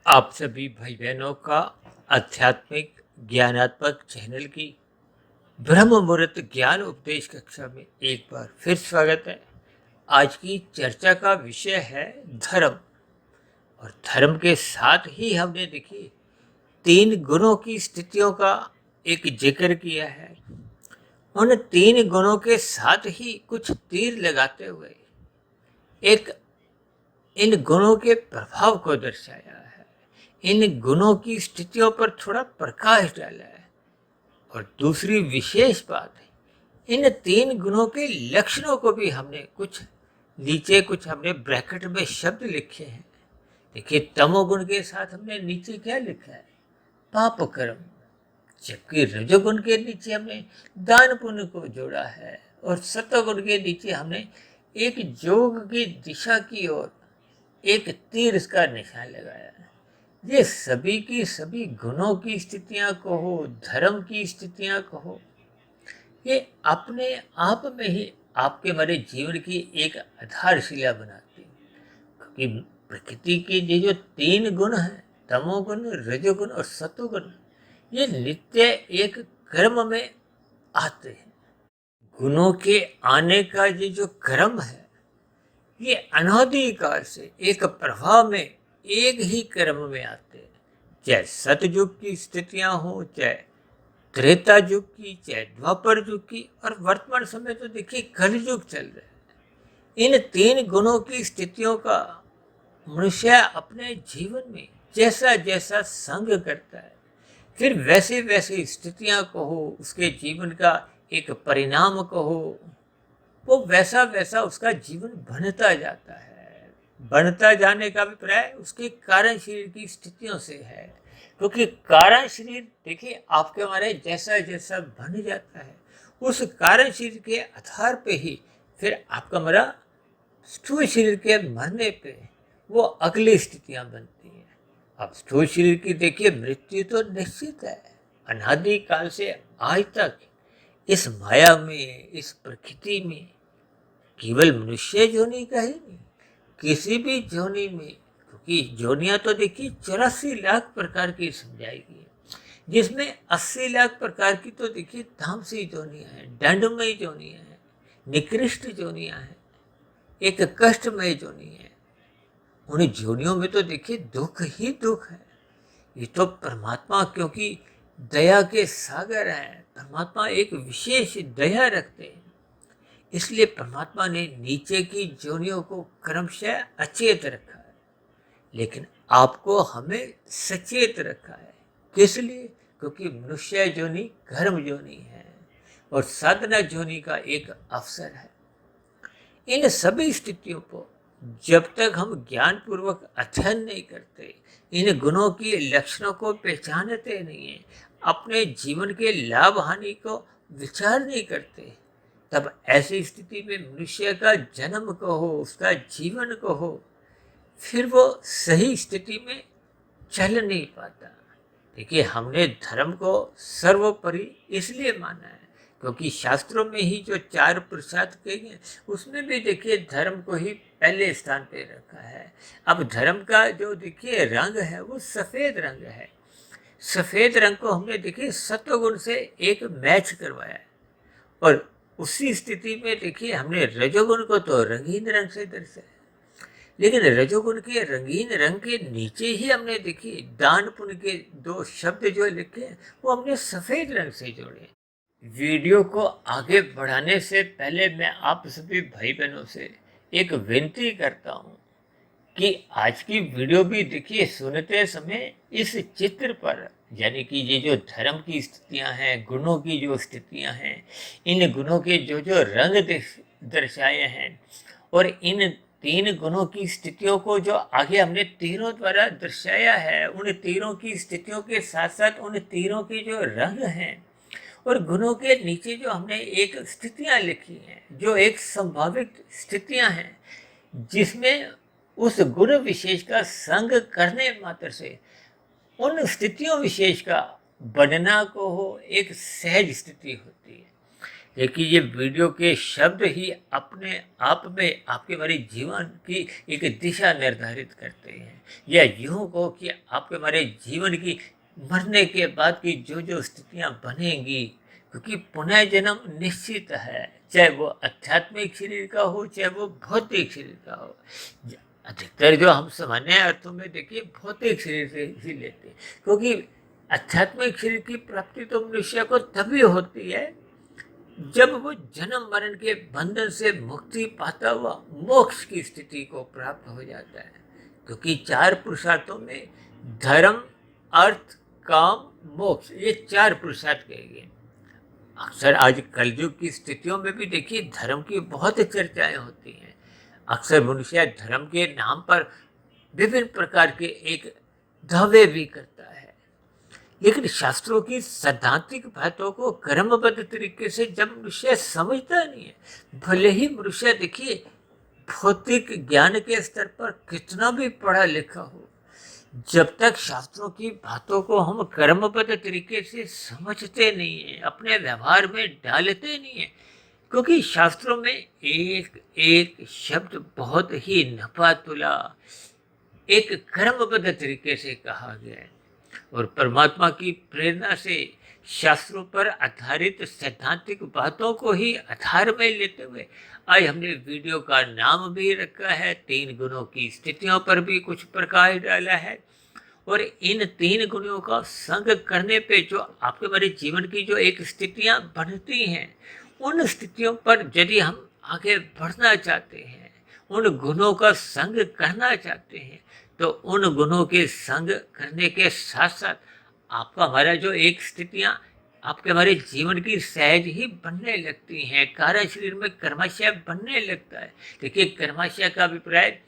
आप सभी भाई बहनों का आध्यात्मिक ज्ञानात्मक चैनल की ब्रह्म मुहूर्त ज्ञान उपदेश कक्षा में एक बार फिर स्वागत है। आज की चर्चा का विषय है धर्म। और धर्म के साथ ही हमने देखिए 3 गुणों की स्थितियों का एक जिक्र किया है। उन 3 गुणों के साथ ही कुछ तीर लगाते हुए एक इन गुणों के प्रभाव को दर्शाया है, इन गुणों की स्थितियों पर थोड़ा प्रकाश डाला है। और दूसरी विशेष बात है, इन 3 गुणों के लक्षणों को भी हमने कुछ नीचे कुछ हमने ब्रैकेट में शब्द लिखे हैं। देखिए, तमोगुण के साथ हमने नीचे क्या लिखा है? पाप कर्म। जबकि रजोगुण के नीचे हमने दान पुण्य को जोड़ा है, और सत्वगुण के नीचे हमने एक योग की दिशा की ओर एक तीर इसका निशान लगाया है। ये सभी की सभी गुणों की स्थितियां कहो, धर्म की स्थितियां कहो, ये अपने आप में ही आपके हमारे जीवन की एक आधारशिला बनाती है। क्योंकि प्रकृति के ये जो 3 गुण हैं, तमोगुण, रजोगुण और सत्वगुण, ये नित्य एक क्रम में आते हैं। गुणों के आने का ये जो क्रम है, ये अनादिकाल से एक प्रभाव में एक ही क्रम में आते हैं। चाहे सतयुग की स्थितियां हो, चाहे त्रेता युग की, चाहे द्वापर युग की, और वर्तमान समय तो देखिए कलयुग चल रहा है। इन 3 गुणों की स्थितियों का मनुष्य अपने जीवन में जैसा जैसा संग करता है, फिर वैसे वैसे स्थितियां कहो, उसके जीवन का एक परिणाम कहो, वो वैसा वैसा उसका जीवन बनता जाता है। बनता जाने का अभिप्राय उसके कारण शरीर की स्थितियों से है। क्योंकि कारण शरीर देखिए आपके हमारे जैसा जैसा बन जाता है, उस कारण शरीर के आधार पे ही फिर आपका हमारा स्थूल शरीर के मरने पे वो अगली स्थितियां बनती हैं। अब स्थूल शरीर की देखिए मृत्यु तो निश्चित है। अनादि काल से आज तक इस माया में, इस प्रकृति में, केवल मनुष्य जोनि का ही नहीं, किसी भी जोनि में, क्योंकि जोनियां तो देखिए 84 लाख प्रकार की समझाई गई है, जिसमें 80 लाख प्रकार की तो देखिए तामसी जोनियां हैं, दंडमय जोनियां हैं, निकृष्ट जोनियां हैं, एक कष्टमय जोनि है। उन जोनियों में तो देखिए दुख ही दुख है। ये तो परमात्मा, क्योंकि दया के सागर हैं, परमात्मा एक विशेष दया रखते हैं, इसलिए परमात्मा ने नीचे की जोनियों को क्रमशः अचेत रखा है, लेकिन आपको हमें सचेत रखा है। किस लिए? क्योंकि मनुष्य जोनि कर्म जोनि है और साधना जोनि का एक अवसर है। इन सभी स्थितियों को जब तक हम ज्ञान पूर्वक अध्ययन नहीं करते, इन गुणों के लक्षणों को पहचानते नहीं है, अपने जीवन के लाभ हानि को विचार नहीं करते, तब ऐसी स्थिति में मनुष्य का जन्म कहो, उसका जीवन कहो, फिर वो सही स्थिति में चल नहीं पाता। देखिए, हमने धर्म को सर्वोपरि इसलिए माना है क्योंकि शास्त्रों में ही जो 4 पुरुषार्थ कहे गए, उसमें भी देखिए धर्म को ही पहले स्थान पे रखा है। अब धर्म का जो देखिए रंग है, वो सफेद रंग है। सफेद रंग को हमने देखिए सत्वगुण से एक मैच करवाया है, और उसी स्थिति में देखिए हमने रजोगुण को तो रंगीन रंग से दर्शाया, लेकिन रजोगुण के रंगीन रंग के नीचे ही हमने देखिए दान पुण्य के 2 शब्द जो लिखे, वो हमने सफेद रंग से जोड़े। वीडियो को आगे बढ़ाने से पहले मैं आप सभी भाई बहनों से एक विनती करता हूँ कि आज की वीडियो भी देखिए सुनते समय इस चित्र पर, यानी कि ये जो धर्म की स्थितियां हैं, गुणों की जो स्थितियां हैं, इन गुणों के जो जो रंग दर्शाए हैं, और इन 3 गुणों की स्थितियों को जो आगे हमने तीरों द्वारा दर्शाया है, उन तीरों की स्थितियों के साथ साथ उन तीरों के जो रंग हैं और गुणों के नीचे जो हमने एक स्थितियां लिखी हैं, जो एक संभावित स्थितियां हैं, जिसमें उस गुण विशेष का संग करने मात्र से उन स्थितियों विशेष का बनना को हो एक सहज स्थिति होती है। देखिए, ये वीडियो के शब्द ही अपने आप में आपके हमारे जीवन की एक दिशा निर्धारित करते हैं, या यूं कहो कि आपके हमारे जीवन की मरने के बाद की जो जो स्थितियां बनेंगी, क्योंकि पुनः जन्म निश्चित है, चाहे वो आध्यात्मिक शरीर का हो, चाहे वो भौतिक शरीर का हो। अधिकतर जो हम सामान्य अर्थों में देखिए भौतिक शरीर से ही लेते हैं, क्योंकि आध्यात्मिक शरीर की प्राप्ति तो मनुष्य को तभी होती है जब वो जन्म मरण के बंधन से मुक्ति पाता हुआ मोक्ष की स्थिति को प्राप्त हो जाता है। क्योंकि चार पुरुषार्थों में धर्म, अर्थ, काम, मोक्ष, ये चार पुरुषार्थ कहे गए। अक्सर आज कलयुग की स्थितियों में भी देखिए धर्म की बहुत चर्चाएं होती हैं। अक्सर मनुष्य धर्म के नाम पर विभिन्न प्रकार के एक दावे भी करता है, लेकिन शास्त्रों की सैद्धांतिक बातों को क्रमबद्ध तरीके से जब मनुष्य समझता नहीं है, भले ही मनुष्य देखिए भौतिक ज्ञान के स्तर पर कितना भी पढ़ा लिखा हो, जब तक शास्त्रों की बातों को हम क्रमबद्ध तरीके से समझते नहीं है, अपने व्यवहार में डालते नहीं है, क्योंकि शास्त्रों में एक एक शब्द बहुत ही नपा तुला एक क्रमबद्ध तरीके से कहा गया है, और परमात्मा की प्रेरणा से शास्त्रों पर आधारित सैद्धांतिक बातों को ही आधार में लेते हुए आज हमने वीडियो का नाम भी रखा है, 3 गुणों की स्थितियों पर भी कुछ प्रकाश डाला है। और इन 3 गुणों का संग करने पे जो आपके हमारे जीवन की जो एक स्थितियां बनती हैं, उन स्थितियों पर यदि हम आगे बढ़ना चाहते हैं, उन गुणों का संग करना चाहते हैं, तो उन गुणों के संग करने के साथ साथ आपका हमारा जो एक स्थितियां आपके हमारे जीवन की सहज ही बनने लगती हैं, कारण शरीर में कर्माशय बनने लगता है। देखिए, कर्माशय का अभिप्राय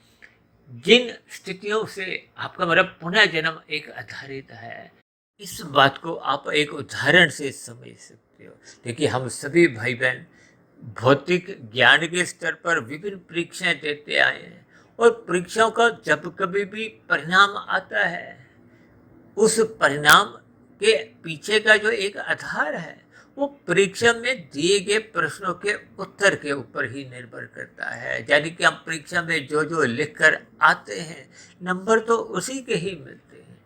जिन स्थितियों से आपका हमारा पुनः जन्म एक आधारित है, इस बात को आप एक उदाहरण से समझ सकते हो। देखिए, हम सभी भाई बहन भौतिक ज्ञान के स्तर पर विभिन्न परीक्षाएं देते आए हैं, और परीक्षाओं का जब कभी भी परिणाम आता है, उस परिणाम के पीछे का जो एक आधार है, वो परीक्षा में दिए गए प्रश्नों के उत्तर के ऊपर ही निर्भर करता है। यानी कि हम परीक्षा में जो जो लिख कर आते हैं, नंबर तो उसी के ही मिलते हैं।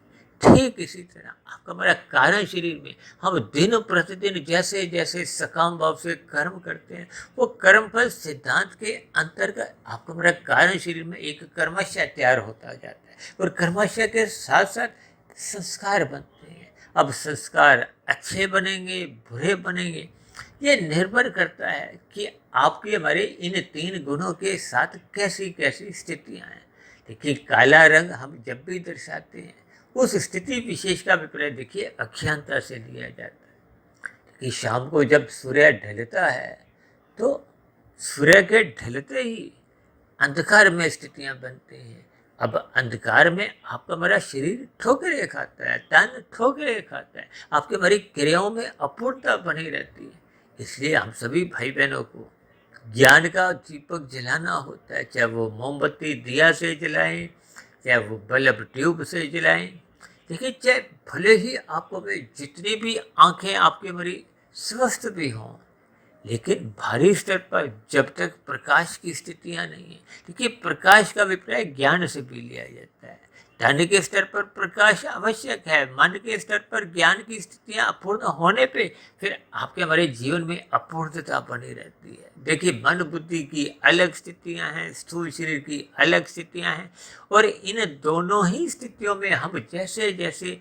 ठीक इसी तरह आपका हमारा कारण शरीर में हम दिन प्रतिदिन जैसे जैसे सकाम भाव से कर्म करते हैं, वो कर्मफल सिद्धांत के अंतर्गत आपका हमारा कारण शरीर में एक कर्माशय तैयार होता जाता है, और कर्माशय के साथ साथ संस्कार बनते हैं। अब संस्कार अच्छे बनेंगे, बुरे बनेंगे, ये निर्भर करता है कि आपके हमारे इन 3 गुणों के साथ कैसी कैसी स्थितियां हैं। देखिए, काला रंग हम जब भी दर्शाते हैं, उस स्थिति विशेष का अभिप्राय देखिए अज्ञानता से लिया जाता है। कि शाम को जब सूर्य ढलता है, तो सूर्य के ढलते ही अंधकार में स्थितियां बनती हैं। अब अंधकार में आपका हमारा शरीर ठोकरें खाता है, तन ठोकरें खाता है, आपके हमारी क्रियाओं में अपूर्णता बनी रहती है। इसलिए हम सभी भाई बहनों को ज्ञान का दीपक जलाना होता है, चाहे वो मोमबत्ती दिया से जलाएं, चाहे वो बल्ब ट्यूब से जलाएं। देखिए, चाहे भले ही आपको में जितनी भी आंखें आपकी हमारी स्वस्थ भी हों, लेकिन भारी स्तर पर जब तक प्रकाश की स्थितियां नहीं है, देखिए प्रकाश का अभिप्राय ज्ञान से भी लिया जाता है। धन के स्तर पर प्रकाश आवश्यक है, मन के स्तर पर ज्ञान की स्थितियां अपूर्ण होने पे फिर आपके हमारे जीवन में अपूर्णता बनी रहती है। देखिए, मन बुद्धि की अलग स्थितियां हैं, स्थूल शरीर की अलग स्थितियां हैं, और इन दोनों ही स्थितियों में हम जैसे जैसे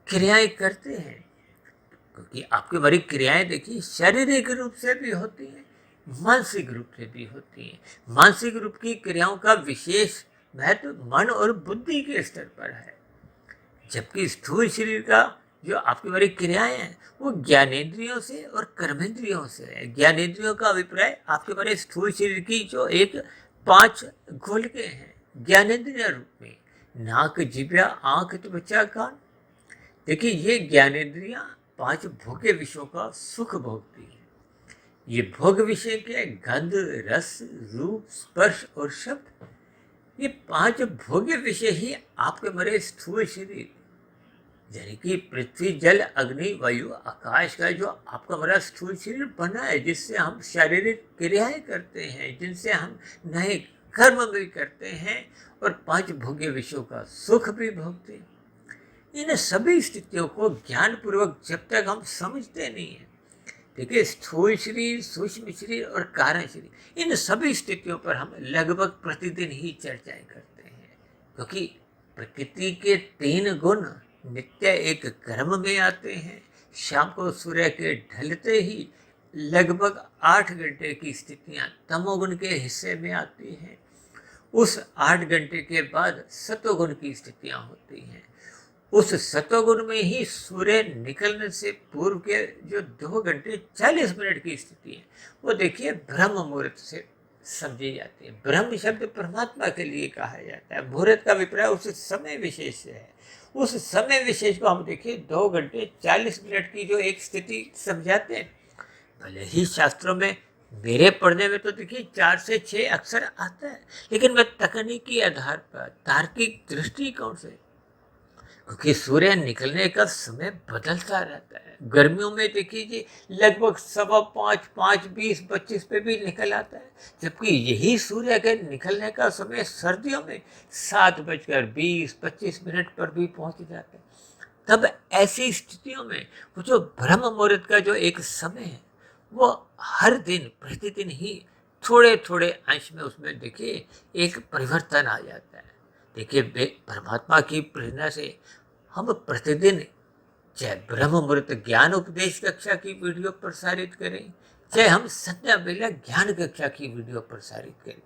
क्रियाएं करते हैं, क्योंकि आपकी हमारी क्रियाएं देखिए शारीरिक रूप से भी होती हैं, मानसिक रूप से भी होती हैं। मानसिक रूप की क्रियाओं का विशेष महत्व मन और बुद्धि के स्तर पर है, जबकि स्थूल शरीर का जो आपकी हमारी क्रियाएं हैं, वो ज्ञानेंद्रियों से और कर्मेंद्रियों से है। ज्ञानेंद्रियों का अभिप्राय आपके हमारे स्थूल शरीर की जो एक 5 गोलकें हैं ज्ञानेंद्रिय रूप में, नाक, जिह्वा, आंख, त्वचा, कान। देखिए, ये ज्ञानेंद्रियां 5 भोग्य विषयों का सुख भोगती है। ये भोग विषय के गंध, रस, रूप, स्पर्श और शब्द, ये 5 भोग्य विषय ही आपके हमारे स्थूल शरीर यानी कि पृथ्वी, जल, अग्नि, वायु, आकाश का जो आपका हमारा स्थूल शरीर बना है, जिससे हम शारीरिक क्रियाएं करते हैं, जिनसे हम नए कर्म भी करते हैं और पांच भोग्य विषयों का सुख भी भोगते हैं। इन सभी स्थितियों को ज्ञानपूर्वक जब तक हम समझते नहीं हैं, देखिए स्थूल शरीर, सूक्ष्म शरीर और कारण शरीर, इन सभी स्थितियों पर हम लगभग प्रतिदिन ही चर्चाएं करते हैं, क्योंकि प्रकृति के तीन गुण नित्य एक क्रम में आते हैं। शाम को सूर्य के ढलते ही लगभग 8 घंटे की स्थितियां तमोगुण के हिस्से में आती हैं। उस 8 घंटे के बाद सतोगुण की स्थितियां होती हैं। उस सतोगुण में ही सूर्य निकलने से पूर्व के जो 2 घंटे 40 मिनट की स्थिति है, वो देखिए ब्रह्म मुहूर्त से समझी जाती है। ब्रह्म शब्द परमात्मा के लिए कहा जाता है। मुहूर्त का अभिप्राय उस समय विशेष से है। उस समय विशेष को हम देखिए 2 घंटे 40 मिनट की जो एक स्थिति समझाते हैं। भले ही शास्त्रों में मेरे पढ़ने में तो देखिए 4 से 6 अक्षर आता है, लेकिन मैं तकनीकी आधार पर, तार्किक दृष्टिकोण से, क्योंकि सूर्य निकलने का समय बदलता रहता है। गर्मियों में देखिए जी लगभग 5:15, 5, 20, 25 पे भी निकल आता है, जबकि यही सूर्य के निकलने का समय सर्दियों में 7:20-25 पर भी पहुंच जाता है। तब ऐसी स्थितियों में वो जो ब्रह्म मुहूर्त का जो एक समय है, वो हर दिन प्रतिदिन ही थोड़े थोड़े अंश में उसमें देखिए एक परिवर्तन आ जाता है। देखिए परमात्मा की प्रेरणा से हम प्रतिदिन चाहे ब्रह्म मुहूर्त ज्ञान उपदेश कक्षा की वीडियो प्रसारित करें, चाहे हम संध्या बेला ज्ञान कक्षा की वीडियो प्रसारित करें,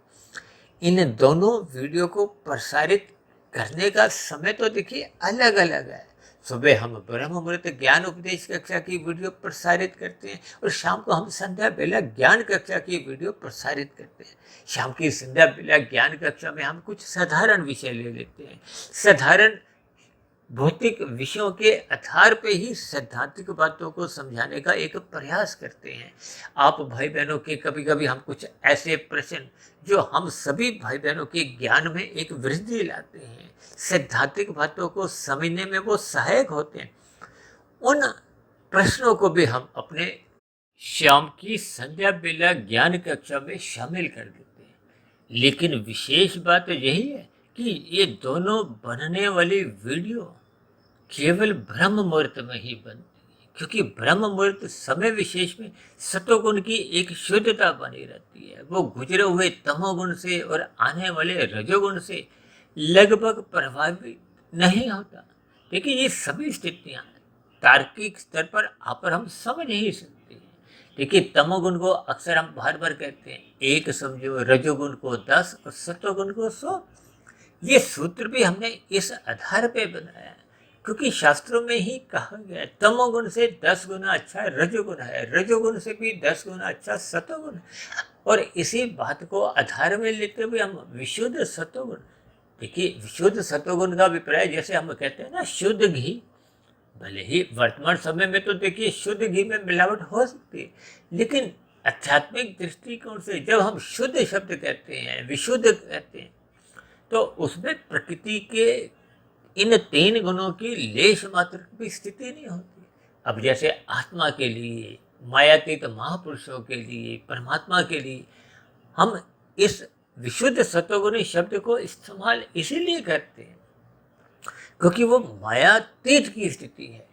इन दोनों वीडियो को प्रसारित करने का समय तो देखिए अलग अलग है। सुबह हम ब्रह्म मुहूर्त ज्ञान उपदेश कक्षा की वीडियो प्रसारित करते हैं और शाम को हम संध्या बेला ज्ञान कक्षा की वीडियो प्रसारित करते हैं। शाम की संध्या बेला ज्ञान कक्षा में हम कुछ साधारण विषय ले लेते हैं। साधारण भौतिक विषयों के आधार पे ही सैद्धांतिक बातों को समझाने का एक प्रयास करते हैं। आप भाई बहनों के कभी कभी हम कुछ ऐसे प्रश्न जो हम सभी भाई बहनों के ज्ञान में एक वृद्धि लाते हैं, सैद्धांतिक बातों को समझने में वो सहायक होते हैं, उन प्रश्नों को भी हम अपने शाम की संध्या बेला ज्ञान कक्षा में शामिल कर देते हैं। लेकिन विशेष बात यही है कि ये दोनों बनने वाली वीडियो केवल ब्रह्म मुहूर्त में ही बनती है, क्योंकि ब्रह्म मुहूर्त समय विशेष में सतोगुण की एक शुद्धता बनी रहती है। वो गुजरे हुए तमोगुण से और आने वाले रजोगुण से लगभग प्रभावित नहीं होता। देखिए ये सभी स्थितियां तार्किक स्तर पर हम समझ ही सकते हैं। देखिए तमोगुण को अक्सर हम बार बार कहते हैं 1 समझो, रजोगुण को 10 और सतोगुण को 100। ये सूत्र भी हमने इस आधार पे बनाया है, क्योंकि शास्त्रों में ही कहा गया है तमोगुण से 10 गुना अच्छा रजोगुण है, रजोगुण से भी 10 गुना अच्छा सतोगुण है। और इसी बात को आधार में लेते हुए हम विशुद्ध सतोगुण, देखिए विशुद्ध सतोगुण का अभिप्राय जैसे हम कहते हैं ना शुद्ध घी। भले ही वर्तमान समय में तो देखिए शुद्ध घी में मिलावट हो सकती है, लेकिन आध्यात्मिक दृष्टिकोण से जब हम शुद्ध शब्द कहते हैं, विशुद्ध कहते हैं, तो उसमें प्रकृति के इन 3 गुणों की लेश मात्र भी स्थिति नहीं होती। अब जैसे आत्मा के लिए, मायातीत महापुरुषों के लिए, परमात्मा के लिए हम इस विशुद्ध सतोगुणी शब्द को इस्तेमाल इसीलिए करते हैं क्योंकि वो मायातीत की स्थिति है।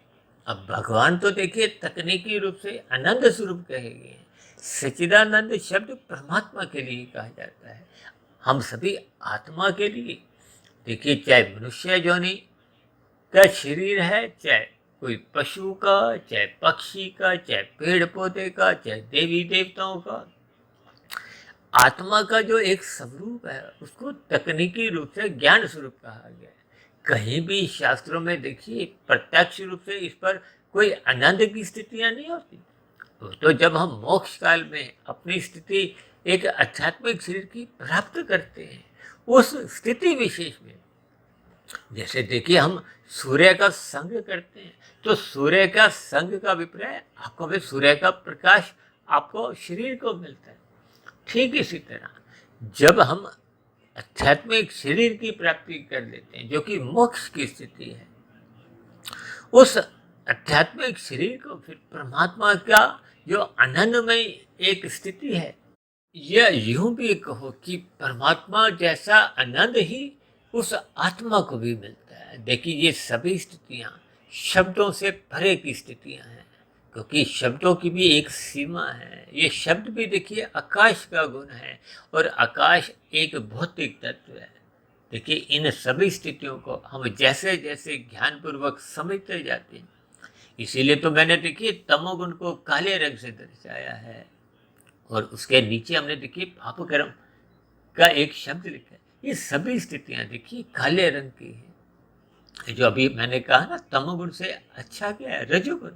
अब भगवान तो देखिए तकनीकी रूप से आनंद स्वरूप कहे गए हैं। सच्चिदानंद शब्द परमात्मा के लिए कहा जाता है। हम सभी आत्मा के लिए, देखिए चाहे मनुष्य योनि का शरीर है, चाहे कोई पशु का, चाहे पक्षी का, चाहे पेड़ पौधे का, चाहे देवी देवताओं का, आत्मा का जो एक स्वरूप है उसको तकनीकी रूप से ज्ञान स्वरूप कहा गया है। कहीं भी शास्त्रों में देखिए प्रत्यक्ष रूप से इस पर कोई आनंद की स्थितियां नहीं होती। तो जब हम मोक्ष काल में अपनी स्थिति एक आध्यात्मिक शरीर की प्राप्त करते हैं, उस स्थिति विशेष में जैसे देखिए हम सूर्य का संग करते हैं, तो सूर्य का संग का अभिप्राय आपको भी सूर्य का प्रकाश आपको शरीर को मिलता है। ठीक इसी तरह जब हम आध्यात्मिक शरीर की प्राप्ति कर लेते हैं जो कि मोक्ष की स्थिति है, उस आध्यात्मिक शरीर को फिर परमात्मा का जो आनंदमय एक स्थिति है, या यूं भी कहो कि परमात्मा जैसा आनंद ही उस आत्मा को भी मिलता है। देखिए, ये सभी स्थितियां शब्दों से परे की स्थितियां हैं, क्योंकि शब्दों की भी एक सीमा है। ये शब्द भी देखिए आकाश का गुण है, और आकाश एक भौतिक तत्व है। देखिए, इन सभी स्थितियों को हम जैसे जैसे ज्ञानपूर्वक समझते जाते हैं, इसीलिए तो मैंने देखिए तमोगुण को काले रंग से दर्शाया है, और उसके नीचे हमने देखिए पाप कर्म का एक शब्द लिखा है। ये सभी स्थितियां देखिए काले रंग की है। जो अभी मैंने कहा ना, तमोगुण से अच्छा क्या है, रजोगुण।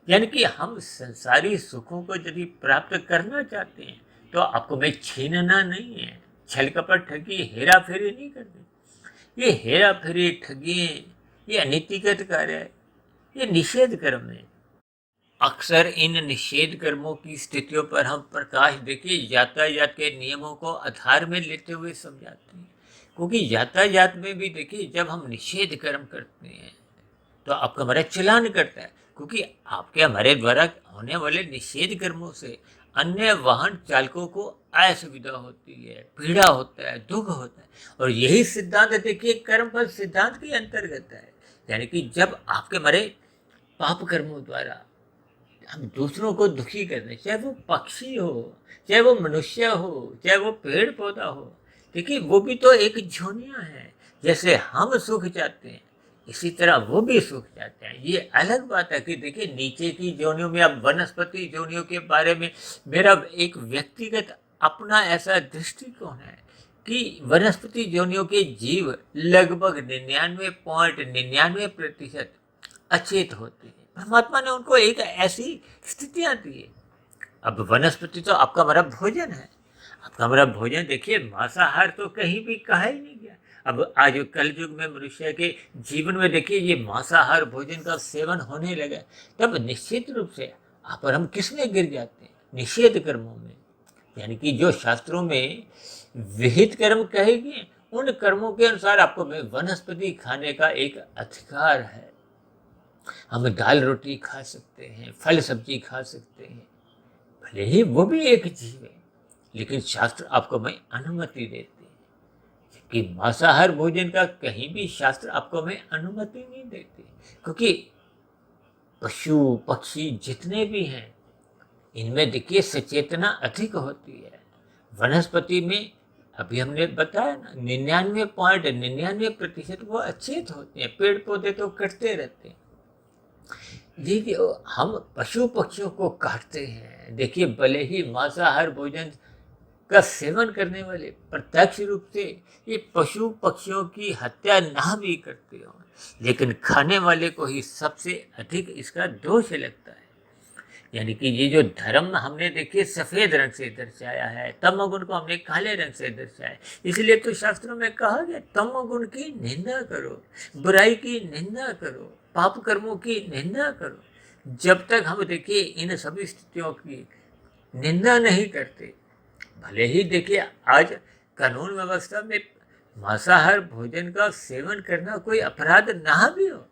यानी कि हम संसारी सुखों को यदि प्राप्त करना चाहते हैं, तो आपको मैं छीनना नहीं है, छल कपट ठगी हेरा फेरी नहीं करनी। ये हेरा फेरी ठगी, ये अनीतिगत कार्य है, ये निषेध कर्म है। अक्सर इन निषेध कर्मों की स्थितियों पर हम प्रकाश देखिए यातायात के नियमों को आधार में लेते हुए समझाते हैं, क्योंकि यातायात में भी देखिए जब हम निषेध कर्म करते हैं तो आपका हमारा चलान करता है, क्योंकि आपके हमारे द्वारा होने वाले निषेध कर्मों से अन्य वाहन चालकों को असुविधा होती है, पीड़ा होता है, दुख होता है। और यही सिद्धांत देखिए कर्म फल सिद्धांत के अंतर्गत है। यानी कि जब आपके हमारे पाप कर्मों द्वारा हम दूसरों को दुखी करते हैं, चाहे वो पक्षी हो, चाहे वो मनुष्य हो, चाहे वो पेड़ पौधा हो, देखिए वो भी तो एक जोनियां है। जैसे हम सुख चाहते हैं, इसी तरह वो भी सुख चाहते हैं। ये अलग बात है कि देखिए नीचे की जोनियों में, अब वनस्पति जोनियों के बारे में मेरा एक व्यक्तिगत अपना ऐसा दृष्टिकोण है कि वनस्पति जोनियों के जीव लगभग 99.99% अचेत होते हैं। परमात्मा ने उनको एक ऐसी स्थितियां दी है। अब वनस्पति तो आपका हमारा भोजन है। आपका हमारा भोजन देखिए मांसाहार तो कहीं भी कहा ही नहीं गया। अब आज कल युग में मनुष्य के जीवन में देखिए ये मांसाहार भोजन का सेवन होने लगा, तब निश्चित रूप से आप और हम किस में गिर जाते हैं, निषेध कर्मों में। यानी कि जो शास्त्रों में विहित कर्म कहे गए, उन कर्मों के अनुसार आपको वनस्पति खाने का एक अधिकार है। हम दाल रोटी खा सकते हैं, फल सब्जी खा सकते हैं, भले ही वो भी एक जीव है, लेकिन शास्त्र आपको मैं अनुमति देते हैं। जबकि मांसाहार भोजन का कहीं भी शास्त्र आपको मैं अनुमति नहीं देते, क्योंकि पशु पक्षी जितने भी हैं, इनमें देखिए सचेतना अधिक होती है। वनस्पति में अभी हमने बताया ना, 99.99% वो अचेत होते हैं। पेड़ पौधे तो कटते रहते हैं। देखिए, हम पशु पक्षियों को काटते हैं। देखिए, भले ही मांसाहार भोजन का सेवन करने वाले प्रत्यक्ष रूप से ये पशु पक्षियों की हत्या ना भी करते हो, लेकिन खाने वाले को ही सबसे अधिक इसका दोष लगता है। यानी कि ये जो धर्म हमने देखिए सफेद रंग से दर्शाया है, तमोगुण को हमने काले रंग से दर्शाया है। इसलिए तो शास्त्रों में कहा गया तमोगुण की निंदा करो, बुराई की निंदा करो, पाप कर्मों की निंदा करो। जब तक हम देखिए इन सभी स्थितियों की निंदा नहीं करते, भले ही देखिए आज कानून व्यवस्था में मांसाहार भोजन का सेवन करना कोई अपराध ना भी हो,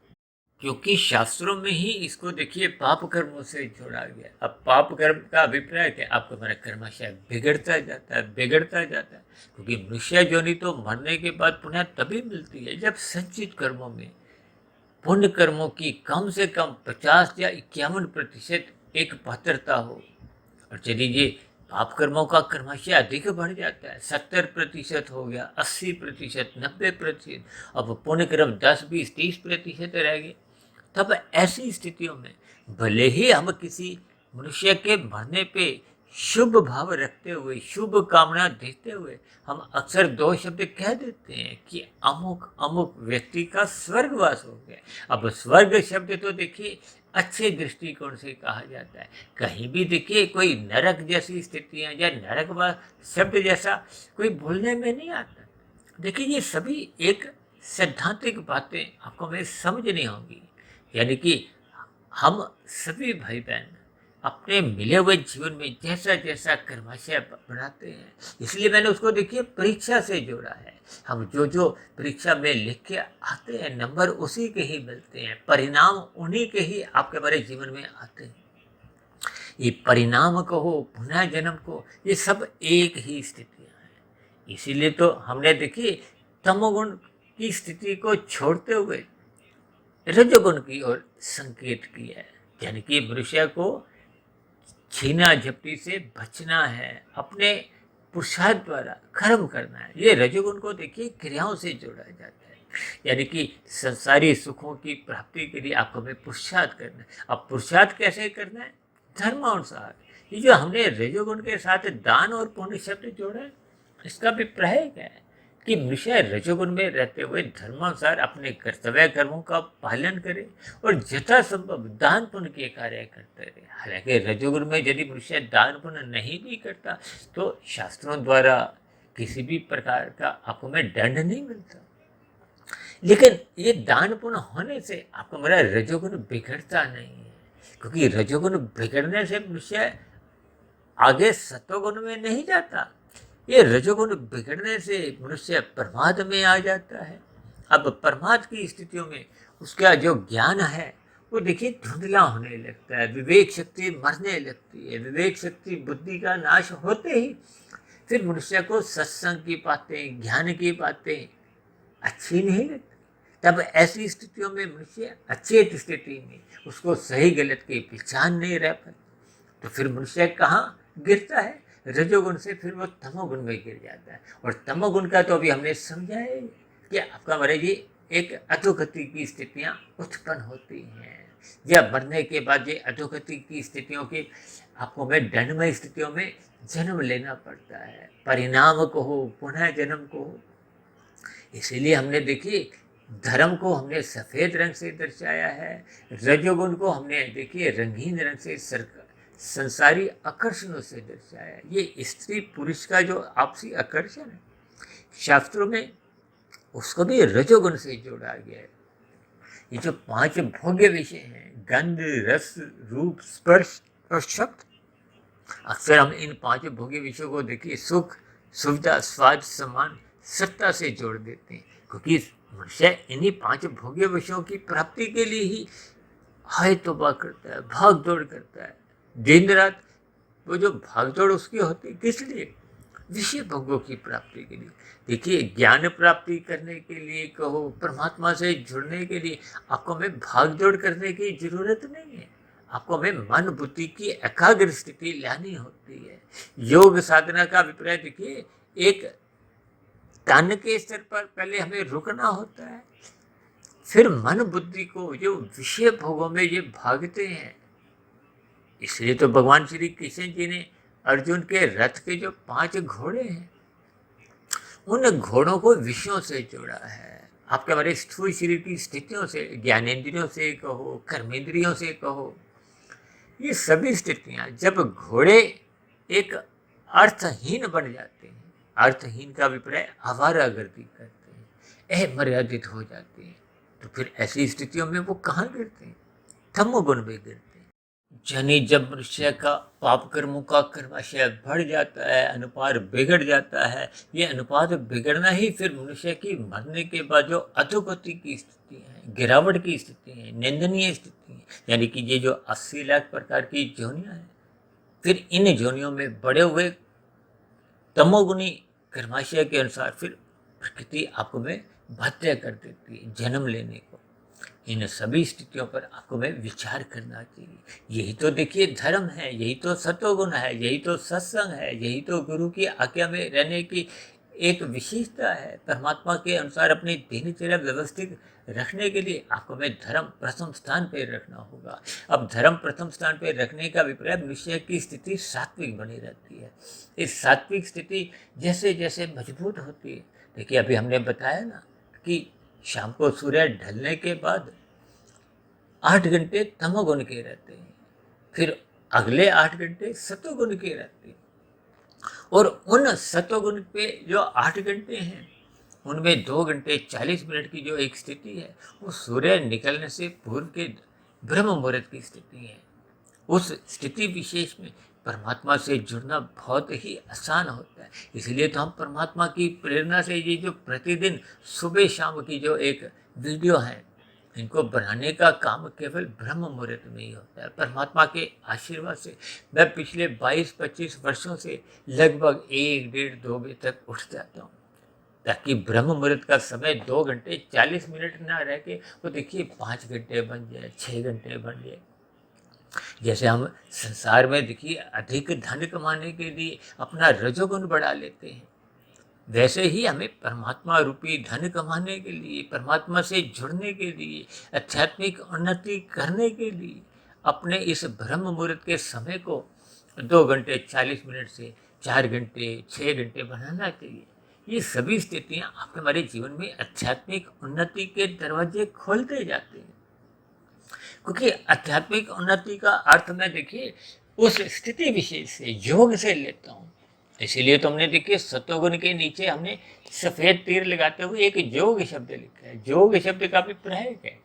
क्योंकि शास्त्रों में ही इसको देखिए पाप कर्मों से जोड़ा गया। अब पाप कर्म का अभिप्राय क्या, आपका हमारा कर्माशय बिगड़ता जाता है, बिगड़ता जाता है, क्योंकि मनुष्य योनि तो मरने के बाद पुनः तभी मिलती है जब संचित कर्मों में पुण्य कर्मों की कम से कम 50 या 51% एक पात्रता हो। और यदि ये पाप कर्मों का कर्माशय अधिक बढ़ जाता है, 70% हो गया, 80%, 90%, अब पुण्य कर्म 10, 20, 30% रह गए, तब ऐसी स्थितियों में भले ही हम किसी मनुष्य के मरने पे शुभ भाव रखते हुए, शुभ कामना देते हुए हम अक्सर दो शब्द कह देते हैं कि अमुक अमुक व्यक्ति का स्वर्गवास हो गया। अब स्वर्ग शब्द तो देखिए अच्छे दृष्टिकोण से कहा जाता है। कहीं भी देखिए कोई नरक जैसी स्थितियां या नरकवास शब्द जैसा कोई बोलने में नहीं आता। देखिए, ये सभी एक सैद्धांतिक बातें आपको हमें समझनी होंगी। यानी कि हम सभी भाई बहन अपने मिले हुए जीवन में जैसा जैसा कर्माशय बनाते हैं, इसलिए मैंने उसको देखिए परीक्षा से जोड़ा है। हम जो जो परीक्षा में लिख के आते हैं, नंबर उसी के ही मिलते हैं, परिणाम उन्हीं के ही आपके हमारे जीवन में आते हैं। ये परिणाम कहो, पुनः जन्म को, ये सब एक ही स्थितियाँ हैं। इसीलिए तो हमने देखिए तमोगुण की स्थिति को छोड़ते हुए रजोगुण की ओर संकेत किया है। यानी कि मनुष्य को छीना झपटी से बचना है, अपने पुरुषार्थ द्वारा कर्म करना है। ये रजोगुण को देखिए क्रियाओं से जोड़ा जाता है, यानी कि संसारी सुखों की प्राप्ति के लिए आपको हमें पुरुषार्थ करना है। अब पुरुषार्थ कैसे करना है? धर्मानुसार। ये जो हमने रजोगुण के साथ दान और पुण्य शब्द जोड़ा है, इसका अभिप्राय क्या है कि मनुष्य रजोगुण में रहते हुए धर्मानुसार अपने कर्तव्य कर्मों का पालन करे और यथासंभव दान पुण्य के कार्य करते रहे। हालांकि रजोगुण में यदि मनुष्य दान पुण्य नहीं भी करता तो शास्त्रों द्वारा किसी भी प्रकार का आपको में दंड नहीं मिलता, लेकिन ये दान पुण्य होने से आपको मेरा रजोगुण बिगड़ता नहीं है, क्योंकि रजोगुण बिगड़ने से मनुष्य आगे सतोगुण में नहीं जाता। ये रजोगुण बिगड़ने से मनुष्य प्रमाद में आ जाता है। अब प्रमाद की स्थितियों में उसका जो ज्ञान है वो देखिए धुंधला होने लगता है, विवेक शक्ति मरने लगती है। विवेक शक्ति बुद्धि का नाश होते ही फिर मनुष्य को सत्संग की बातें, ज्ञान की बातें अच्छी नहीं लगती। तब ऐसी स्थितियों में मनुष्य अचेत स्थिति में उसको सही गलत की पहचान नहीं रह पाती, तो फिर मनुष्य कहाँ गिरता है? रजोगुण से फिर वो तमोगुण में गिर जाता है। और तमोगुण का तो अभी हमने समझा है कि आपका महाराज जी एक अधोगति की स्थितियां उत्पन्न होती हैं। जब मरने के बाद ये अधोगति की स्थितियों की आपको में दंडमय स्थितियों में जन्म लेना पड़ता है, परिणाम को हो, पुनः जन्म को हो। इसीलिए हमने देखिए धर्म को हमने सफेद रंग से दर्शाया है, रजोगुण को हमने देखिए रंगीन रंग से संसारी आकर्षणों से दर्शाया। ये स्त्री पुरुष का जो आपसी आकर्षण है, शास्त्रों में उसको भी रजोगुण से जोड़ा गया है। ये जो 5 भोग्य विषय हैं, गंध, रस, रूप, स्पर्श और शब्द, अक्सर हम इन 5 भोग्य विषयों को देखिए सुख, सुविधा, स्वाद, सम्मान, सत्ता से जोड़ देते हैं, क्योंकि मनुष्य इन्हीं 5 भोग्य विषयों की प्राप्ति के लिए ही हाय तौबा करता है, भाग दौड़ करता है दिन रात। वो जो भागदौड़ उसकी होती है किस लिए? विषय भोगों की प्राप्ति के लिए। देखिए ज्ञान प्राप्ति करने के लिए कहो, परमात्मा से जुड़ने के लिए आपको हमें भागदौड़ करने की जरूरत नहीं है। आपको हमें मन बुद्धि की एकाग्र स्थिति लानी होती है। योग साधना का अभिप्राय देखिए एक तन के स्तर पर पहले हमें रुकना होता है, फिर मन बुद्धि को जो विषय भोगों में ये भागते हैं। इसलिए तो भगवान श्री कृष्ण जी ने अर्जुन के रथ के जो 5 घोड़े हैं, उन घोड़ों को विषयों से जोड़ा है। आपके हमारे स्थूल शरीर की स्थितियों से, ज्ञानेंद्रियों से कहो, कर्मेंद्रियों से कहो, ये सभी स्थितियां जब घोड़े एक अर्थहीन बन जाते हैं, अर्थहीन का अभिप्राय आवारागर्दी करते हैं, अमर्यादित हो जाते हैं, तो फिर ऐसी स्थितियों में वो कहाँ गिरते हैं? तमोगुण में गिरते हैं। यानी जब मनुष्य का पाप कर्मों का कर्माशय बढ़ जाता है, अनुपात बिगड़ जाता है। ये अनुपात बिगड़ना ही फिर मनुष्य की मरने के बाद जो अधोगति की स्थिति है, गिरावट की स्थिति है, निंदनीय स्थिति है, यानी कि ये जो 80 लाख प्रकार की जोनियां हैं, फिर इन जोनियों में बड़े हुए तमोगुनी कर्माशय के अनुसार फिर प्रकृति आपको में बाध्य कर देती है जन्म लेने को। इन सभी स्थितियों पर आपको में विचार करना चाहिए। यही तो देखिए धर्म है, यही तो सतोगुण है, यही तो सत्संग है, यही तो गुरु की आज्ञा में रहने की एक विशेषता है। परमात्मा के अनुसार अपनी दिनचर्या व्यवस्थित रखने के लिए आपको में धर्म प्रथम स्थान पर रखना होगा। अब धर्म प्रथम स्थान पर रखने का अभिप्राय मनुष्य की स्थिति सात्विक बनी रहती है। इस सात्विक स्थिति जैसे जैसे मजबूत होती है, देखिए अभी हमने बताया ना कि शाम को सूर्य ढलने के बाद 8 घंटे तमोगुण के रहते हैं, फिर अगले 8 घंटे सतोगुण के रहते हैं, और उन सतोगुण पे जो 8 घंटे हैं उनमें 2 घंटे 40 मिनट की जो एक स्थिति है वो सूर्य निकलने से पूर्व के ब्रह्म मुहूर्त की स्थिति है। उस स्थिति विशेष में परमात्मा से जुड़ना बहुत ही आसान होता है। इसलिए तो हम परमात्मा की प्रेरणा से ये जो प्रतिदिन सुबह शाम की जो एक वीडियो है, इनको बनाने का काम केवल ब्रह्म मुहूर्त में ही होता है। परमात्मा के आशीर्वाद से मैं पिछले 22-25 वर्षों से लगभग 1, 1.5, 2 बजे तक उठ जाता हूँ, ताकि ब्रह्म मुहूर्त का समय 2 घंटे 40 मिनट ना रह के वो देखिए 5 घंटे बन जाए, 6 घंटे बन जाए। जैसे हम संसार में देखिए अधिक धन कमाने के लिए अपना रजोगुण बढ़ा लेते हैं, वैसे ही हमें परमात्मा रूपी धन कमाने के लिए, परमात्मा से जुड़ने के लिए, आध्यात्मिक उन्नति करने के लिए अपने इस ब्रह्म मुहूर्त के समय को 2 घंटे 40 मिनट से 4 घंटे 6 घंटे बनाना चाहिए। ये सभी स्थितियाँ आपके हमारे जीवन में आध्यात्मिक उन्नति के दरवाजे खोलते जाते हैं, क्योंकि आध्यात्मिक उन्नति का अर्थ मैं देखिए उस स्थिति विशेष से, योग से लेता हूँ। इसीलिए तो हमने देखिए सत्वगुण के नीचे हमने सफेद तीर लगाते हुए एक योग शब्द लिखा है। योग शब्द का अभिप्राय है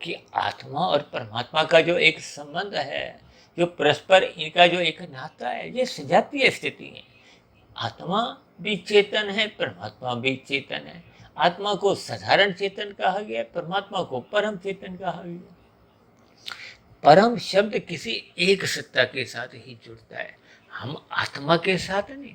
कि आत्मा और परमात्मा का जो एक संबंध है, जो परस्पर इनका जो एक नाता है, ये सजातीय स्थिति है। आत्मा भी चेतन है, परमात्मा भी चेतन है। आत्मा को साधारण चेतन कहा गया, परमात्मा को परम चेतन कहा गया। परम शब्द किसी एक सत्ता के साथ ही जुड़ता है, हम आत्मा के साथ नहीं।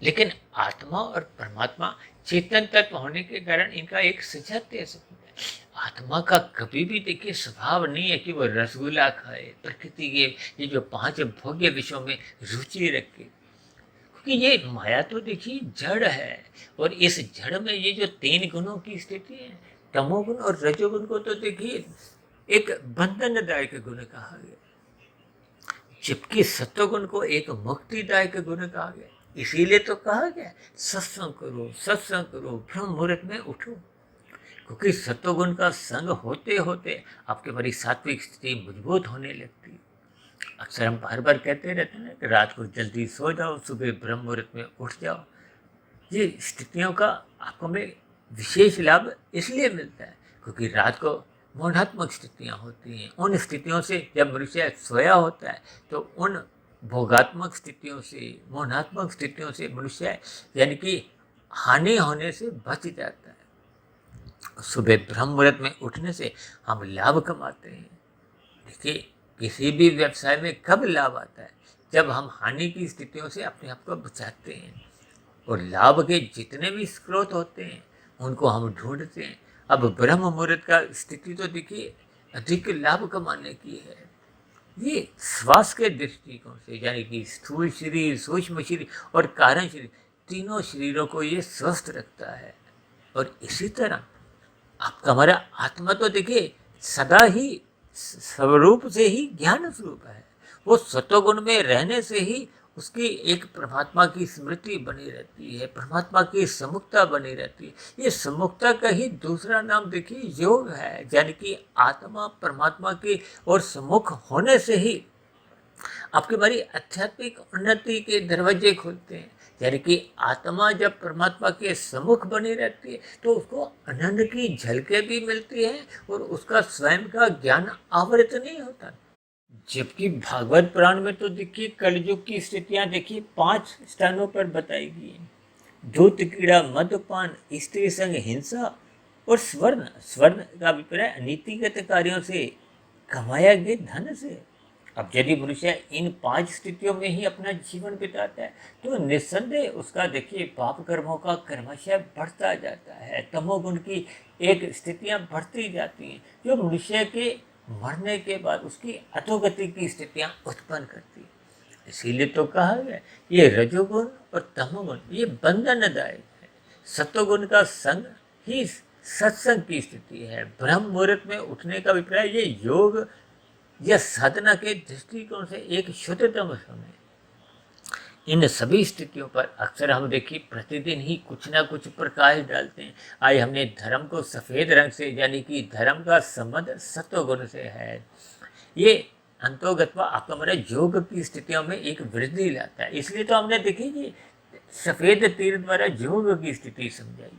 लेकिन आत्मा और परमात्मा चेतन तत्व होने के कारण इनका एक सजातीय संबंध है। आत्मा का कभी भी देखिए स्वभाव नहीं है कि वो रसगुल्ला खाए, प्रकृति के ये जो 5 भोग्य विषयों में रुचि रखे, क्योंकि ये माया तो देखिए जड़ है। और इस जड़ में ये जो 3 गुणों की स्थिति है, तमोगुण और रजोगुण को तो देखिए एक बंधनदायक गुण कहा गया, जबकि सत्वगुण को एक मुक्तिदायक गुण कहा गया। इसीलिए तो कहा गया सत्संग करो, ब्रह्म मुहूर्त में उठो, क्योंकि सत्वगुण का संग होते होते आपके बड़ी सात्विक स्थिति मजबूत होने लगती है। अक्सर हम बार बार कहते रहते हैं कि रात को जल्दी सो जाओ, सुबह ब्रह्म मुहूर्त में उठ जाओ। ये स्थितियों का आपको में विशेष लाभ इसलिए मिलता है क्योंकि रात को मौनात्मक स्थितियाँ होती हैं। उन स्थितियों से जब मनुष्य सोया होता है तो उन भोगात्मक स्थितियों से, मौनात्मक स्थितियों से मनुष्य यानी कि हानि होने से बच जाता है। सुबह ब्रह्म मुहूर्त में उठने से हम लाभ कमाते हैं। देखिए किसी भी व्यवसाय में कब लाभ आता है, जब हम हानि की स्थितियों से अपने आप को बचाते हैं। और लाभ के जितने भी स्रोत होते हैं उनको हम ढूंढते हैं। अब ब्रह्म मुहूर्त का स्थिति तो देखिए अधिक लाभ कमाने की है। ये श्वास के दृष्टिकोण से, यानी कि स्थूल शरीर, सूक्ष्म शरीर और कारण शरीर, तीनों शरीरों को ये स्वस्थ रखता है। और इसी तरह आपका हमारा आत्मा तो देखिए सदा ही स्वरूप से ही ज्ञान स्वरूप है। वो सत्वगुण में रहने से ही उसकी एक परमात्मा की स्मृति बनी रहती है, परमात्मा की सम्मुखता बनी रहती है। ये सम्मुखता का ही दूसरा नाम देखिए योग है, यानी कि आत्मा परमात्मा की और सम्मुख होने से ही आपकी बड़ी आध्यात्मिक उन्नति के दरवाजे खुलते हैं। यानी कि आत्मा जब परमात्मा के सम्मुख बनी रहती है तो उसको आनंद की झलकें भी मिलती हैं और उसका स्वयं का ज्ञान आवृत नहीं होता। जबकि भागवत पुराण में तो देखिए कलयुग की स्थितियां देखिए 5 स्थानों पर बताई गई हैं। धूत कीड़ा, मदपान, स्त्री संग, हिंसा और स्वर्ण। स्वर्ण का अभिप्राय अनीतिगत कार्यों से कमाया गया धन से। अब यदि मनुष्य इन 5 स्थितियों में ही अपना जीवन बिताता है तो निस्संदेह उसका देखिए पाप कर्मों का क्रमशः बढ़ता जाता है। तमोगुण की एक स्थितियां बढ़ती जाती हैं जो मनुष्य के मरने के बाद उसकी अधोगति की स्थितियां उत्पन्न करती है। इसीलिए तो कहा गया ये रजोगुण और तमोगुण ये बंधनदायक है। सत्वगुण का संग ही सत्संग की स्थिति है। ब्रह्म मुहूर्त में उठने का अभिप्राय ये योग या साधना के दृष्टिकोण से एक शुद्धतम समय। इन सभी स्थितियों पर अक्सर हम देखिए प्रतिदिन ही कुछ ना कुछ प्रकाश डालते हैं। आज हमने धर्म को सफ़ेद रंग से, यानी कि धर्म का संबंध सत्वगुण से है। ये अंतोगत्वा आपका हमारे योग की स्थितियों में एक वृद्धि लाता है। इसलिए तो हमने देखी कि सफ़ेद तीर द्वारा योग की स्थिति समझाई।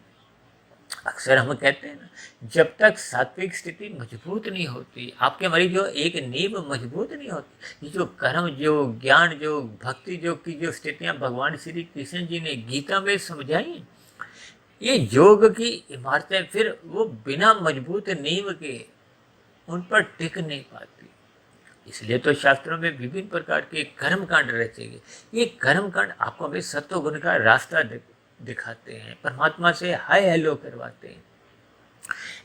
अक्सर हम कहते हैं ना, जब तक सात्विक स्थिति मजबूत नहीं होती, आपके हमारी जो एक नींव मजबूत नहीं होती, ये जो कर्म, जो ज्ञान, जो भक्ति, जो स्थितियां भगवान श्री कृष्ण जी ने गीता में समझाई, ये योग की इमारतें फिर वो बिना मजबूत नींव के उन पर टिक नहीं पाती। इसलिए तो शास्त्रों में विभिन्न प्रकार के कर्म कांड रचे गए। ये कर्म कांड आपको हमें सत्व गुण का रास्ता दिखाते हैं, परमात्मा से हाय हेलो करवाते हैं।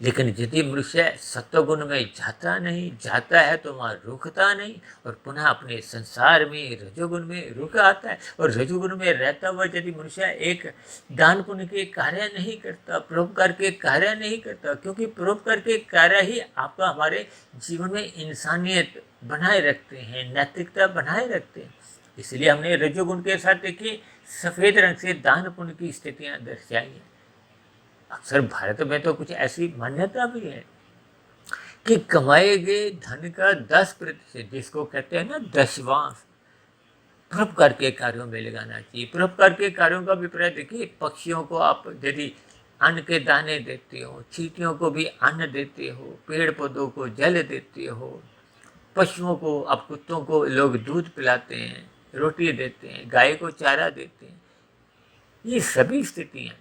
लेकिन यदि मनुष्य सत्वगुण में जाता है तो वहाँ रुकता नहीं, और पुनः अपने संसार में रजोगुण में रुक आता है। और रजोगुण में रहता हुआ यदि मनुष्य एक दान पुण्य के कार्य नहीं करता, परोपकार के कार्य नहीं करता, क्योंकि परोपकार के कार्य ही आपका हमारे जीवन में इंसानियत बनाए रखते हैं, नैतिकता बनाए रखते हैं। इसलिए हमने रजोगुण के साथ देखिए सफेद रंग से दान पुण्य की स्थितियां दर्शाई हैं। अक्सर भारत में तो कुछ ऐसी मान्यता भी है कि कमाए गए धन का 10%, जिसको कहते हैं ना दशवांश, परोपकार के कार्यों में लगाना चाहिए। परोपकार के कार्यों का अभिप्राय देखिए, पक्षियों को आप यदि अन्न के दाने देते हो, चींटियों को भी अन्न देते हो, पेड़ पौधों को जल देते हो, पशुओं को, आप कुत्तों को लोग दूध पिलाते हैं, रोटी देते हैं, गाय को चारा देते हैं, ये सभी स्थितियाँ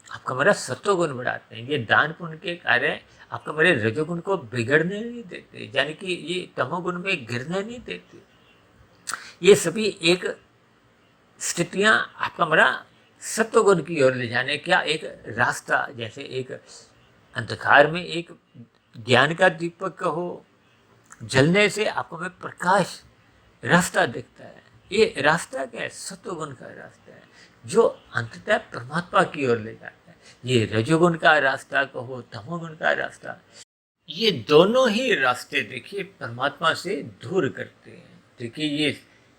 आपका हमारा सत्वगुण बढ़ाते हैं। ये दान पुण्य के कार्य आपका हमारे रजोगुण को बिगड़ने नहीं देते, यानी कि ये तमोगुण में गिरने नहीं देते। ये सभी एक स्थितियाँ आपका हमारा सत्वगुण की ओर ले जाने का एक रास्ता, जैसे एक अंधकार में एक ज्ञान का दीपक हो जलने से आपको हमें प्रकाश रास्ता दिखता है। ये रास्ता क्या है? सत्वगुण का रास्ता है, जो अंततः परमात्मा की ओर ले जाता है। ये रजोगुण का रास्ता कहो, तमोगुण का रास्ता, ये दोनों ही रास्ते देखिए परमात्मा से दूर करते हैं। देखिए ये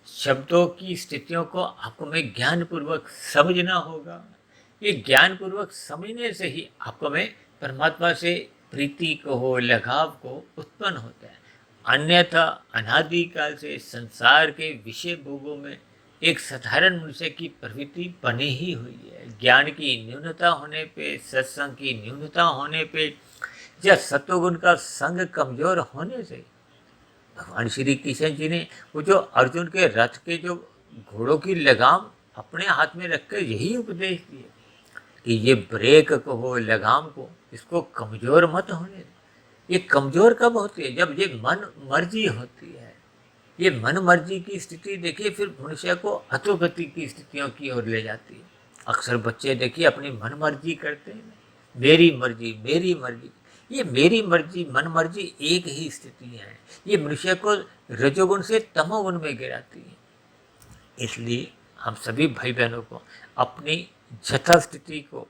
शब्दों की स्थितियों को आपको में ज्ञान पूर्वक समझना होगा। ये ज्ञान पूर्वक समझने से ही आपको में परमात्मा से प्रीति कहो, लगाव को उत्पन्न होता है। अन्यथा अनादिकाल से संसार के विषय भोगों में एक साधारण मनुष्य की प्रवृत्ति बनी ही हुई है। ज्ञान की न्यूनता होने पे, सत्संग की न्यूनता होने पे, या सत्वगुण का संग कमजोर होने से भगवान श्री कृष्ण जी ने वो जो अर्जुन के रथ के जो घोड़ों की लगाम अपने हाथ में रखकर यही उपदेश दिए कि ये ब्रेक को हो, लगाम को, इसको कमजोर मत होने दो। ये कमजोर कब होती है? जब ये मन मर्जी होती है। ये मन मर्जी की स्थिति देखिए फिर मनुष्य को अधोगति की स्थितियों की ओर ले जाती है। अक्सर बच्चे देखिए अपनी मन मर्जी करते हैं, मेरी मर्जी मेरी मर्जी। ये मेरी मर्जी मन मर्जी एक ही स्थिति है, ये मनुष्य को रजोगुण से तमोगुण में गिराती है। इसलिए हम सभी भाई बहनों को अपनी यथा स्थिति को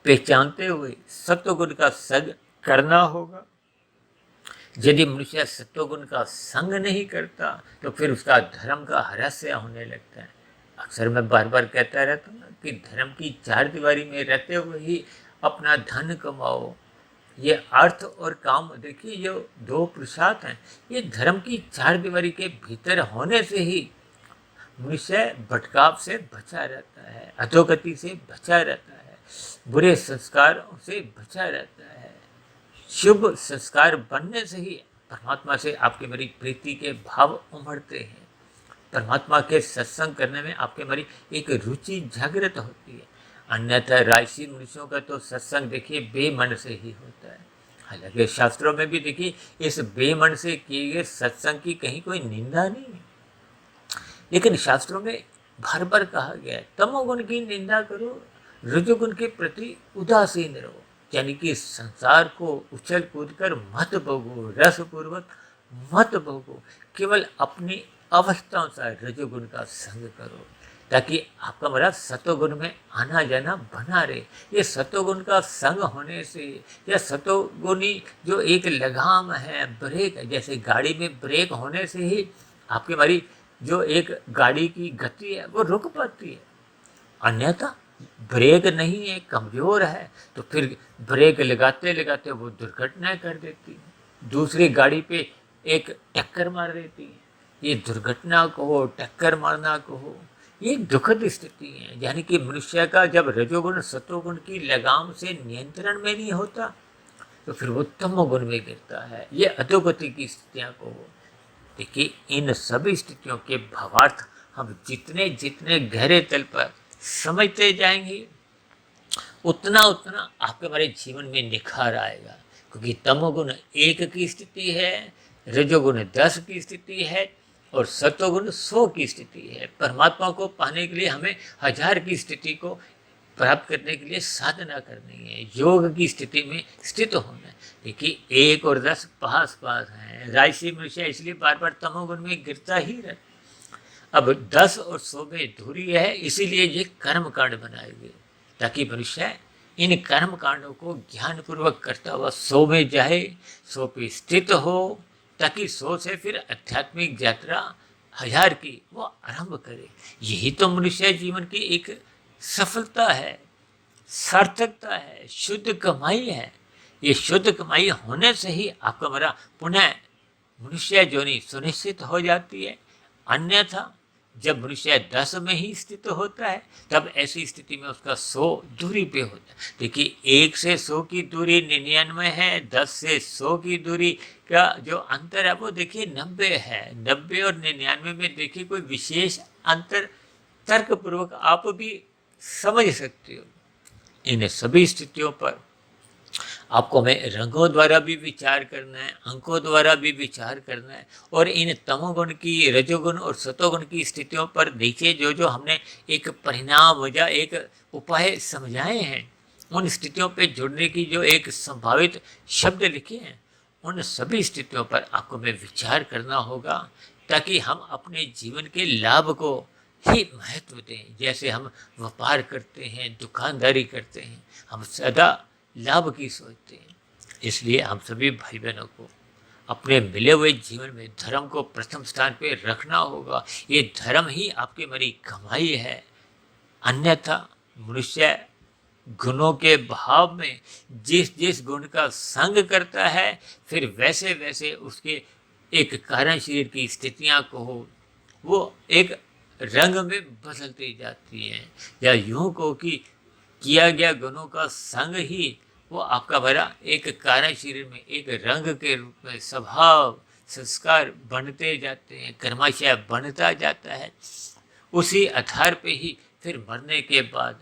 पहचानते हुए सत्वगुण का संग करना होगा। यदि मनुष्य सत्वगुण का संग नहीं करता तो फिर उसका धर्म का ह्रास होने लगता है। अक्सर मैं बार बार कहता रहता हूँ ना कि धर्म की चार दीवारी में रहते हुए ही अपना धन कमाओ। ये अर्थ और काम देखिए, ये दो पुरुषार्थ हैं, ये धर्म की चार दीवारी के भीतर होने से ही मनुष्य भटकाव से बचा रहता है, अधोगति से बचा रहता है, बुरे संस्कारों से बचा रहता है। शुभ संस्कार बनने से ही परमात्मा से आपके मेरी प्रीति के भाव उमड़ते हैं। परमात्मा के सत्संग करने में आपके मेरी एक रुचि जागृत होती है। अन्यथा राजसी मनुष्यों का तो सत्संग देखिए बेमन से ही होता है। हालांकि शास्त्रों में भी देखिए इस बेमन से किए गए सत्संग की कहीं कोई निंदा नहीं है, लेकिन शास्त्रों में बार बार कहा गया है तमोगुण की निंदा करो, रजोगुण के प्रति उदासीन रहो। यानी कि संसार को उछल कूद कर मत भोगो, रसपूर्वक मत भोगो, केवल अपनी अवस्थानुसार रजोगुण का संग करो, ताकि आपका मेरा सत्वगुण में आना जाना बना रहे। ये सत्वगुण का संग होने से, या सत्वगुणी जो एक लगाम है, ब्रेक है, जैसे गाड़ी में ब्रेक होने से ही आपकी हमारी जो एक गाड़ी की गति है वो रुक पाती है। अन्यथा ब्रेक नहीं है, कमजोर है, तो फिर ब्रेक लगाते लगाते वो दुर्घटना कर देती है, दूसरी गाड़ी पे एक टक्कर मार देती है। ये दुर्घटना को हो, टक्कर मारना को हो, ये दुखद स्थिति है, यानी कि मनुष्य का जब रजोगुण सतोगुण की लगाम से नियंत्रण में नहीं होता तो फिर वो तमोगुण में गिरता है। ये अधोगति की स्थितियाँ को देखिए, इन सभी स्थितियों के भावार्थ हम जितने जितने गहरे तल पर समझते जाएंगे उतना उतना आपके हमारे जीवन में निखार आएगा। क्योंकि तमोगुण 1 की स्थिति है, रजोगुण 10 की स्थिति है और सतोगुण 100 की स्थिति है। परमात्मा को पाने के लिए हमें 1000 की स्थिति को प्राप्त करने के लिए साधना करनी है, योग की स्थिति में स्थित होना है। देखिए 1 और 10 पास पास हैं, राशि मनुष्य इसलिए बार बार तमोगुण में गिरता ही रहता। अब 10 और 100 में दूरी है, इसीलिए ये कर्म कांड बनाए गए ताकि मनुष्य इन कर्म कांडों को ज्ञान पूर्वक करता हुआ 100 में जाए, 100 पे स्थित हो, ताकि 100 से फिर आध्यात्मिक यात्रा 1000 की वो आरंभ करे। यही तो मनुष्य जीवन की एक सफलता है, सार्थकता है, शुद्ध कमाई है। ये शुद्ध कमाई होने से ही आपका मेरा पुनः मनुष्य जोनी सुनिश्चित हो जाती है। अन्यथा जब मनुष्य 10 में ही स्थित होता है तब ऐसी स्थिति में उसका 100 दूरी पे होता है। देखिए 1 से 100 की दूरी 99 है, 10 से 100 की दूरी का जो अंतर है वो देखिए 90 है। 90 और 99 में देखिए कोई विशेष अंतर तर्कपूर्वक आप भी समझ सकते हो। इन सभी स्थितियों पर आपको हमें रंगों द्वारा भी विचार करना है, अंकों द्वारा भी विचार करना है और इन तमोगुण की, रजोगुण और सतोगुण की स्थितियों पर देखिए जो जो हमने एक परिणाम या एक उपाय समझाए हैं, उन स्थितियों पे जुड़ने की जो एक संभावित शब्द लिखे हैं, उन सभी स्थितियों पर आपको हमें विचार करना होगा ताकि हम अपने जीवन के लाभ को ही महत्व दें। जैसे हम व्यापार करते हैं, दुकानदारी करते हैं, हम सदा लाभ की सोचते हैं। इसलिए हम सभी भाई बहनों को अपने मिले हुए जीवन में धर्म को प्रथम स्थान पे रखना होगा। ये धर्म ही आपकी मेरी कमाई है। अन्यथा मनुष्य गुणों के भाव में जिस जिस गुण का संग करता है फिर वैसे वैसे उसके एक कारण शरीर की स्थितियां को वो एक रंग में बदलती जाती हैं। या यूं को कि किया गया गुणों का संग ही वो आपका भरा एक कारण शरीर में एक रंग के रूप में स्वभाव संस्कार बनते जाते हैं, कर्माशय बनता जाता है। उसी आधार पे ही फिर मरने के बाद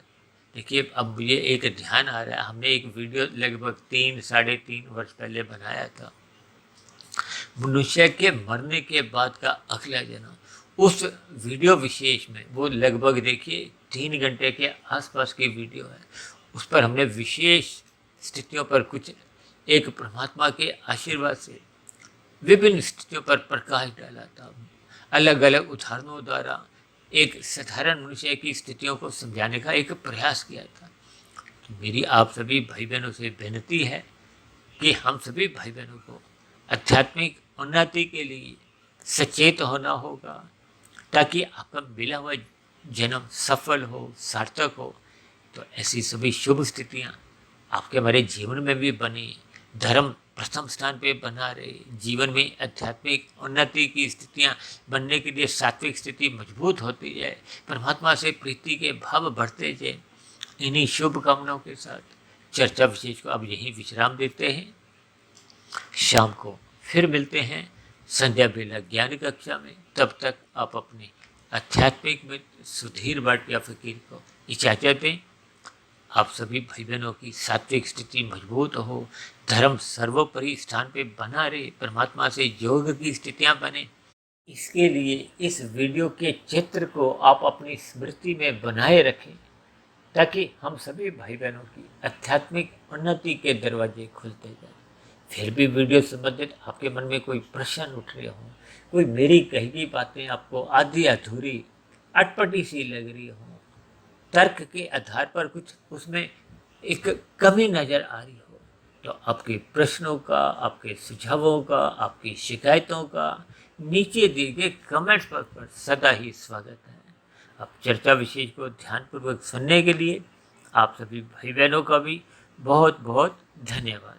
देखिए, अब मुझे एक ध्यान आ रहा है, हमने एक वीडियो लगभग 3-3.5 वर्ष पहले बनाया था, मनुष्य के मरने के बाद का अगला जन्म। उस वीडियो विशेष में वो लगभग देखिए 3 घंटे के आसपास की वीडियो है। उस पर हमने विशेष स्थितियों पर कुछ एक परमात्मा के आशीर्वाद से विभिन्न स्थितियों पर प्रकाश डाला था। अलग अलग उदाहरणों द्वारा एक साधारण मनुष्य की स्थितियों को समझाने का एक प्रयास किया था। तो मेरी आप सभी भाई बहनों से विनती है कि हम सभी भाई बहनों को आध्यात्मिक उन्नति के लिए सचेत होना होगा ताकि आपका मिला हुआ जन्म सफल हो, सार्थक हो। तो ऐसी सभी शुभ स्थितियाँ आपके हमारे जीवन में भी बने, धर्म प्रथम स्थान पे बना रहे, जीवन में आध्यात्मिक उन्नति की स्थितियाँ बनने के लिए सात्विक स्थिति मजबूत होती जाए, परमात्मा से प्रीति के भाव बढ़ते जाए। इन्हीं शुभ कामनाओं के साथ चर्चा विशेष को अब यहीं विश्राम देते हैं। शाम को फिर मिलते हैं संध्या बेला ज्ञान कक्षा में। तब तक आप अपने आध्यात्मिक मित्र सुधीर भाटिया फकीर को इजाज़त दें। आप सभी भाई बहनों की सात्विक स्थिति मजबूत हो, धर्म सर्वोपरि स्थान पे बना रहे, परमात्मा से योग की स्थितियां बने। इसके लिए इस वीडियो के चित्र को आप अपनी स्मृति में बनाए रखें ताकि हम सभी भाई बहनों की आध्यात्मिक उन्नति के दरवाजे खुलते जाएं। फिर भी वीडियो संबंधित आपके मन में कोई प्रश्न उठ रहे हों, कोई मेरी कही गई बातें आपको आधी अधूरी अटपटी सी लग रही हो, तर्क के आधार पर कुछ उसमें एक कमी नज़र आ रही हो, तो आपके प्रश्नों का, आपके सुझावों का, आपकी शिकायतों का नीचे दिए गए कमेंट्स पर सदा ही स्वागत है। अब चर्चा विशेष को ध्यानपूर्वक सुनने के लिए आप सभी भाई बहनों का भी बहुत बहुत धन्यवाद।